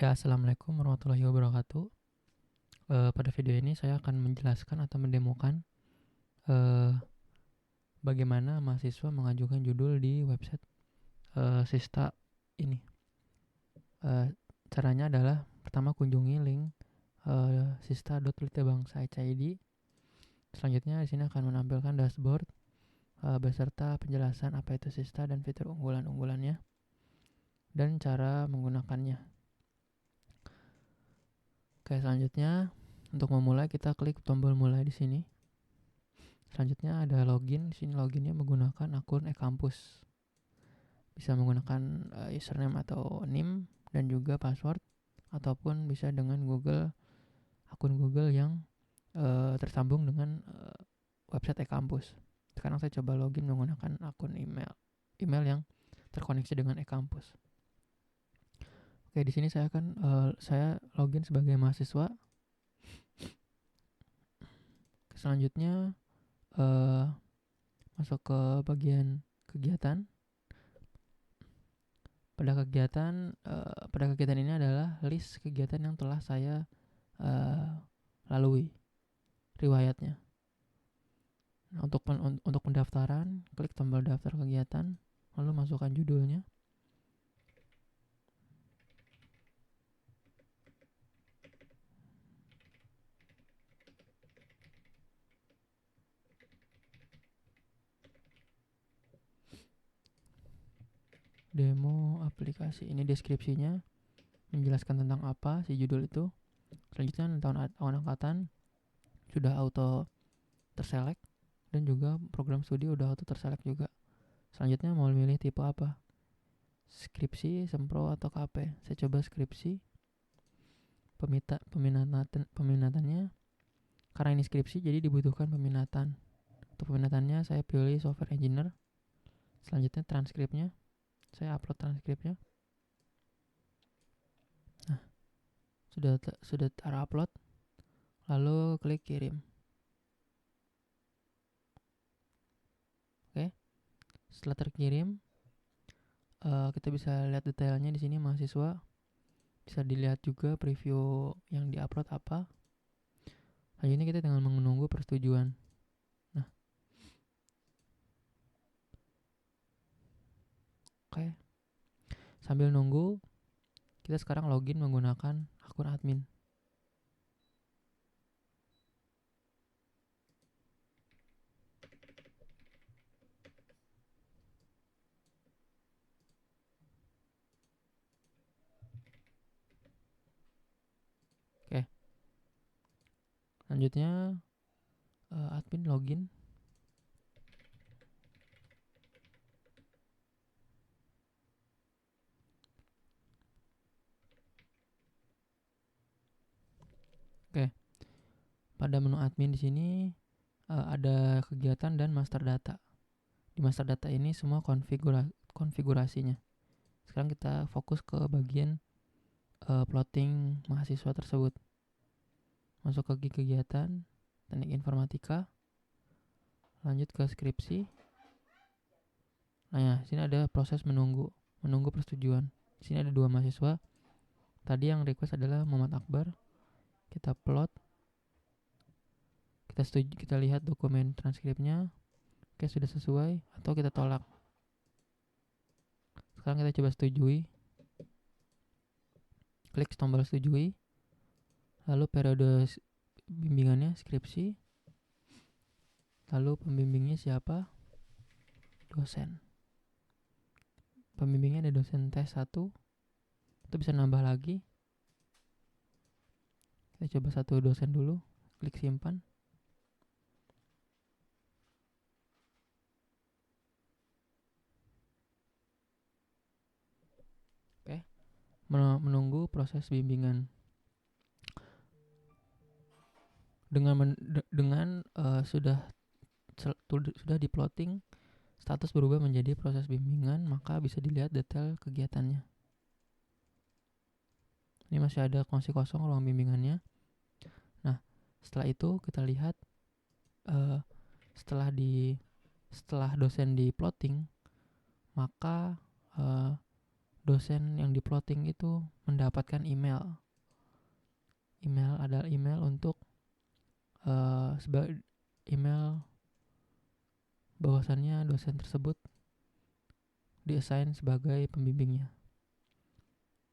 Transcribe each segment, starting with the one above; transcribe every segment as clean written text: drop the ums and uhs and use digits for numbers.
Ya, assalamualaikum warahmatullahi wabarakatuh. Pada video ini saya akan menjelaskan atau mendemokan eh, bagaimana mahasiswa mengajukan judul di website Sista ini. Eh, Caranya adalah pertama kunjungi link sista.litbangsa.id. Selanjutnya di sini akan menampilkan dashboard beserta penjelasan apa itu Sista dan fitur unggulan-unggulannya dan cara menggunakannya. Oke, selanjutnya untuk memulai kita klik tombol mulai di sini. Selanjutnya ada login. Di sini loginnya menggunakan akun e-kampus. Bisa menggunakan username atau NIM dan juga password, ataupun bisa dengan akun Google yang tersambung dengan website e-kampus. Sekarang saya coba login menggunakan akun email yang terkoneksi dengan e-kampus. Oke, di sini saya login sebagai mahasiswa. Selanjutnya masuk ke bagian kegiatan. Pada kegiatan ini adalah list kegiatan yang telah saya lalui riwayatnya. Nah, untuk pendaftaran, klik tombol daftar kegiatan, lalu masukkan judulnya. Demo aplikasi, ini deskripsinya, menjelaskan tentang apa si judul itu. Selanjutnya tahun angkatan sudah auto terselect, dan juga program studi udah auto terselect juga. Selanjutnya mau milih tipe apa, skripsi, sempro, atau KP. Saya coba skripsi. Peminatannya, karena ini skripsi jadi dibutuhkan peminatan. Untuk peminatannya saya pilih software engineer. Selanjutnya transkripnya, saya upload transkripnya. Nah, sudah terupload. Lalu klik kirim. Oke, setelah terkirim, kita bisa lihat detailnya di sini mahasiswa. Bisa dilihat juga preview yang diupload apa. Selanjutnya kita tinggal menunggu persetujuan. Nah, oke. Sambil nunggu, kita sekarang login menggunakan akun admin. Oke. Selanjutnya admin login. Oke. Pada menu admin di sini ada kegiatan dan master data. Di master data ini semua konfigurasinya. Sekarang kita fokus ke bagian plotting mahasiswa tersebut. Masuk ke kegiatan teknik informatika, lanjut ke skripsi. Nah ya, sini ada proses menunggu persetujuan. Di sini ada 2 mahasiswa. Tadi yang request adalah Muhammad Akbar. Kita plot, kita lihat dokumen transkripnya. Oke, sudah sesuai atau kita tolak. Sekarang kita coba setujui. Klik tombol setujui. Lalu periode bimbingannya skripsi. Lalu pembimbingnya siapa? Dosen. Pembimbingnya ada dosen tes 1. Itu bisa nambah lagi. Kita coba 1 dosen dulu. Klik simpan. Oke. Menunggu proses bimbingan. Dengan sudah diplotting, status berubah menjadi proses bimbingan, maka bisa dilihat detail kegiatannya. Ini masih ada kosong ruang bimbingannya. Nah, setelah itu kita lihat setelah dosen di plotting, maka dosen yang diplotting itu mendapatkan email adalah email untuk sebagai email bahwasannya dosen tersebut diassign sebagai pembimbingnya.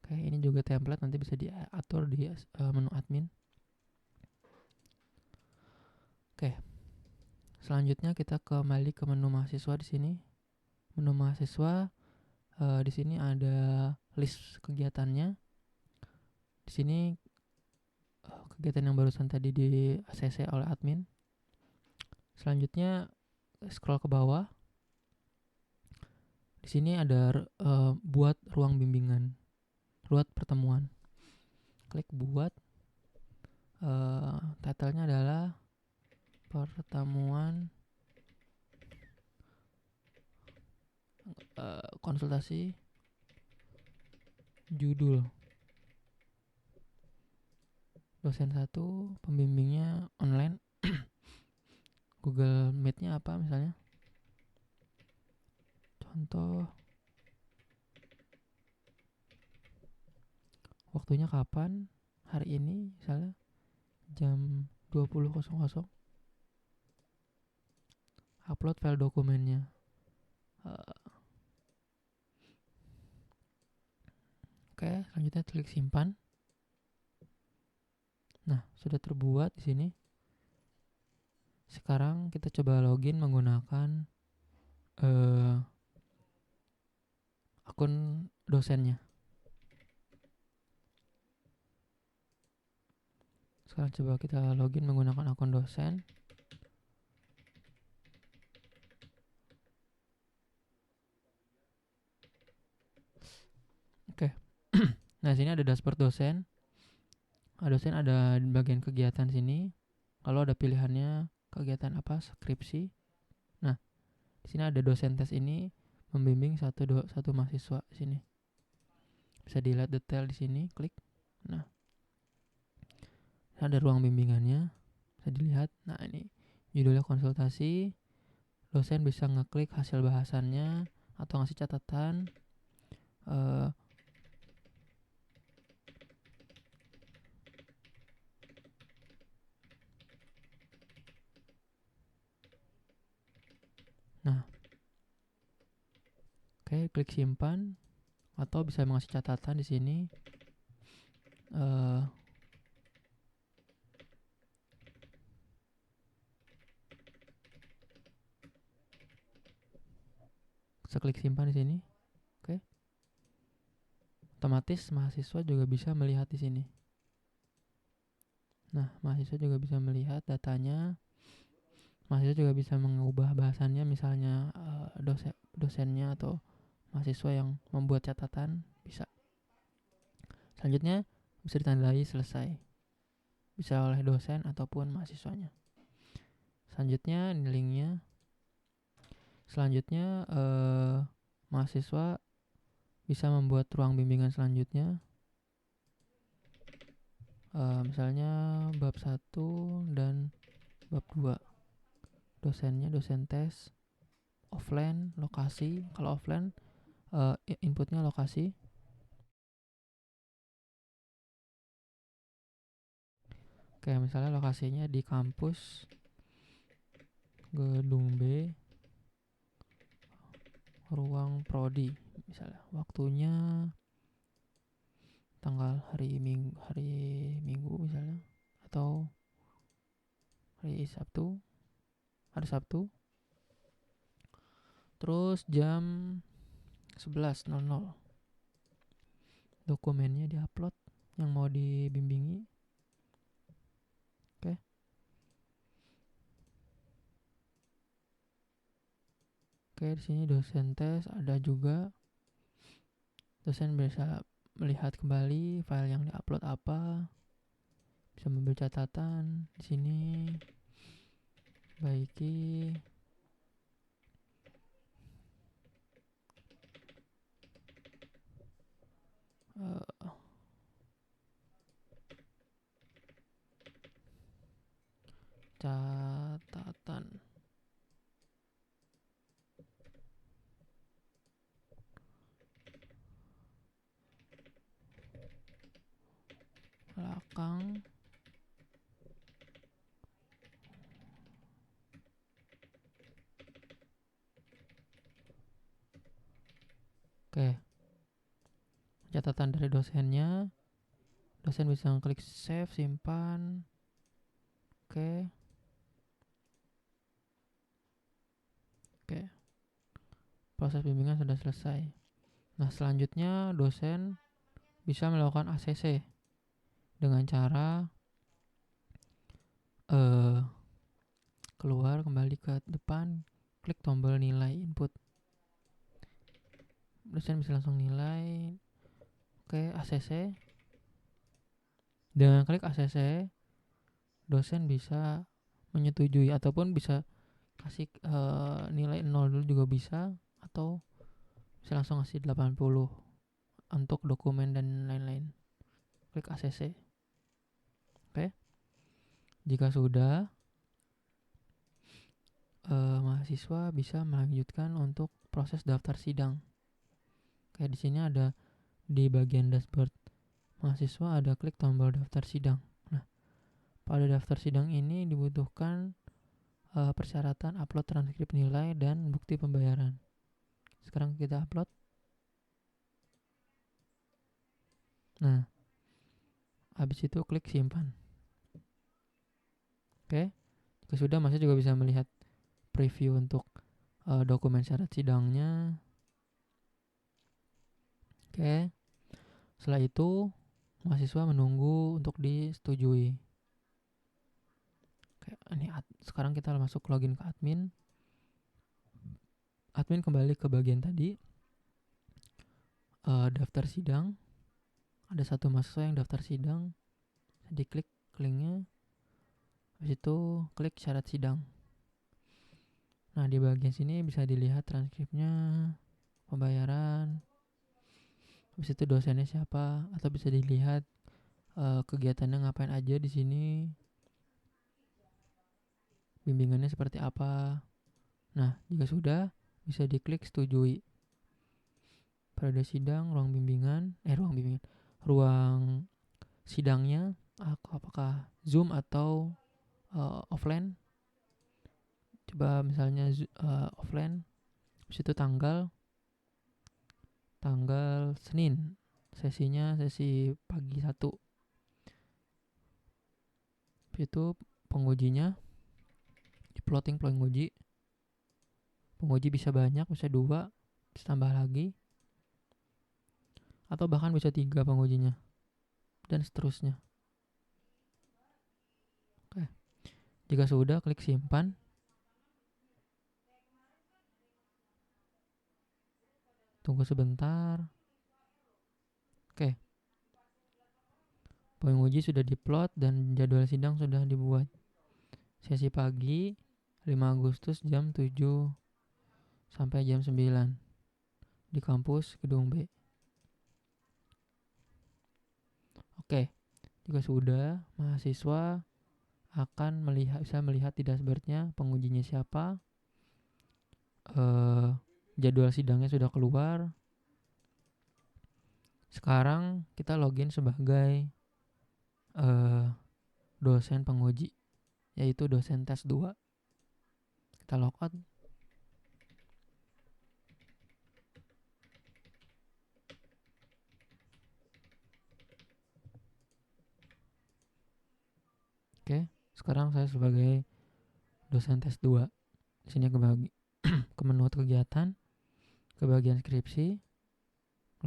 Oke, ini juga template, nanti bisa diatur di menu admin. Oke, selanjutnya kita kembali ke menu mahasiswa di sini. Menu mahasiswa di sini ada list kegiatannya. Di sini kegiatan yang barusan tadi di ACC oleh admin. Selanjutnya scroll ke bawah. Di sini ada buat ruang bimbingan, buat pertemuan. Klik buat. Title-nya adalah pertemuan konsultasi, judul dosen 1, pembimbingnya online. Google Meet-nya apa misalnya, contoh waktunya kapan, hari ini misalnya jam 20.00. Upload file dokumennya. Oke, selanjutnya klik simpan. Nah, sudah terbuat di sini. Sekarang kita coba login menggunakan akun dosennya. Sekarang coba kita login menggunakan akun dosen. Oke. Nah, sini ada dashboard dosen. Dosen ada di bagian kegiatan sini. Kalau ada pilihannya kegiatan apa, skripsi. Nah, di sini ada dosen tes ini membimbing satu mahasiswa di sini. Bisa dilihat detail di sini, klik. Nah, ada ruang bimbingannya, bisa dilihat. Nah, ini judulnya konsultasi. Dosen bisa ngeklik hasil bahasannya atau ngasih catatan. Nah, oke, klik simpan atau bisa mengasih catatan di sini. Bisa klik simpan di sini. Oke. Otomatis mahasiswa juga bisa melihat di sini. Nah, mahasiswa juga bisa melihat datanya. Mahasiswa juga bisa mengubah bahasannya, misalnya dosennya atau mahasiswa yang membuat catatan bisa. Selanjutnya bisa ditandai selesai. Bisa oleh dosen ataupun mahasiswanya. Selanjutnya ini linknya. Selanjutnya mahasiswa bisa membuat ruang bimbingan selanjutnya. Misalnya bab 1 dan bab 2. Dosennya dosen tes offline, lokasi. Kalau offline inputnya lokasi. Oke, misalnya lokasinya di kampus gedung B, ruang prodi misalnya. Waktunya tanggal hari Minggu misalnya, atau hari Sabtu. Terus jam 11.00 dokumennya diupload yang mau dibimbingi. Oke, di sini dosen tes ada juga. Dosen bisa melihat kembali file yang diupload apa, bisa mengambil catatan di sini. Baiki. Catatan. belakang. Oke, catatan dari dosennya. Dosen bisa klik save, simpan. Oke. Proses bimbingan sudah selesai. Nah, selanjutnya dosen bisa melakukan ACC dengan cara keluar, kembali ke depan, klik tombol nilai input. Dosen bisa langsung nilai. Oke, ACC. Dengan klik ACC, dosen bisa menyetujui ataupun bisa kasih nilai 0 dulu juga bisa, atau bisa langsung kasih 80 untuk dokumen dan lain-lain. Klik ACC. Oke. Jika sudah, mahasiswa bisa melanjutkan untuk proses daftar sidang. Kayak di sini ada di bagian dashboard mahasiswa ada klik tombol daftar sidang. Nah, pada daftar sidang ini dibutuhkan persyaratan upload transkrip nilai dan bukti pembayaran. Sekarang kita upload. Nah, habis itu klik simpan. Oke. Jika sudah, mahasiswa juga bisa melihat preview untuk dokumen syarat sidangnya. Oke. Setelah itu, mahasiswa menunggu untuk disetujui. Oke, ini sekarang kita masuk login ke admin. Admin kembali ke bagian tadi. Daftar sidang. Ada satu mahasiswa yang daftar sidang. Diklik linknya. Habis itu klik syarat sidang. Nah, di bagian sini bisa dilihat transkripnya, pembayaran. Habis itu dosennya siapa, atau bisa dilihat kegiatannya ngapain aja di sini. Bimbingannya seperti apa. Nah, jika sudah, bisa diklik setujui. Periode sidang, ruang sidangnya apakah Zoom atau offline. Coba misalnya offline. Habis itu tanggal Senin. Sesinya sesi pagi 1. Habis itu pengujinya di plotting penguji. Penguji bisa banyak, bisa 2, bisa tambah lagi, atau bahkan bisa 3 pengujinya, dan seterusnya. Oke. Jika sudah, klik simpan. Tunggu sebentar. Oke. Penguji sudah diplot dan jadwal sidang sudah dibuat. Sesi pagi 5 Agustus jam 7 sampai jam 9 di kampus gedung B. Oke. Jika sudah, mahasiswa akan bisa melihat di dashboardnya pengujinya siapa, jadwal sidangnya sudah keluar. Sekarang kita login sebagai dosen penguji, yaitu dosen tes 2. Kita logout. Oke, sekarang saya sebagai dosen tes 2. Di sini ke menu kegiatan, ke bagian skripsi,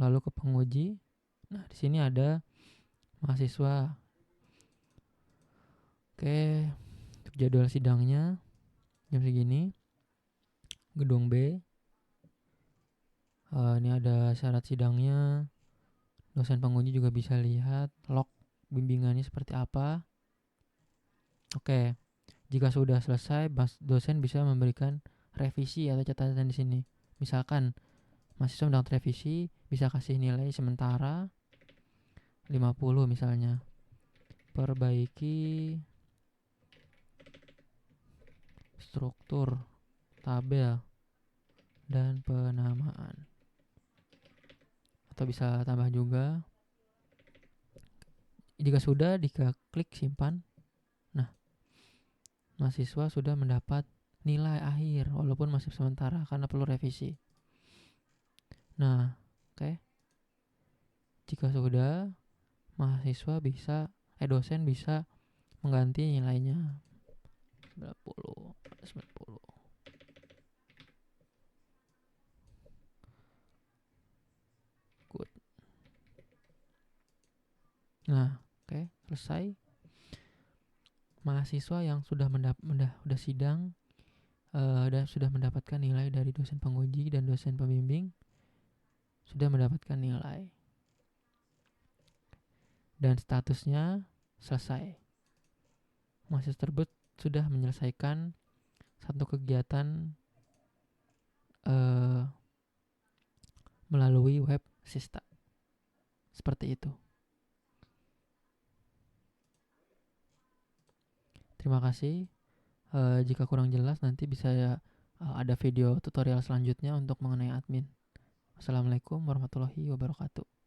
lalu ke penguji. Nah, di sini ada mahasiswa. Oke, jadwal sidangnya jam segini, gedung B. Ini ada syarat sidangnya. Dosen penguji juga bisa lihat log bimbingannya seperti apa. Oke, jika sudah selesai, dosen bisa memberikan revisi atau catatan di sini. Misalkan mahasiswa mendapat revisi, bisa kasih nilai sementara 50 misalnya. Perbaiki struktur tabel dan penamaan. Atau bisa tambah juga. Jika sudah, klik simpan. Nah, mahasiswa sudah mendapat nilai akhir walaupun masih sementara karena perlu revisi. Nah, oke. Jika sudah, dosen bisa mengganti nilainya 90, 90. Good. Nah, oke, selesai. Mahasiswa yang sudah sidang dan sudah mendapatkan nilai dari dosen penguji dan dosen pembimbing sudah mendapatkan nilai dan statusnya selesai. Mahasiswa tersebut sudah menyelesaikan satu kegiatan melalui web Sista. Seperti itu. Terima kasih. Jika kurang jelas nanti bisa ada video tutorial selanjutnya untuk mengenai admin. Wassalamualaikum warahmatullahi wabarakatuh.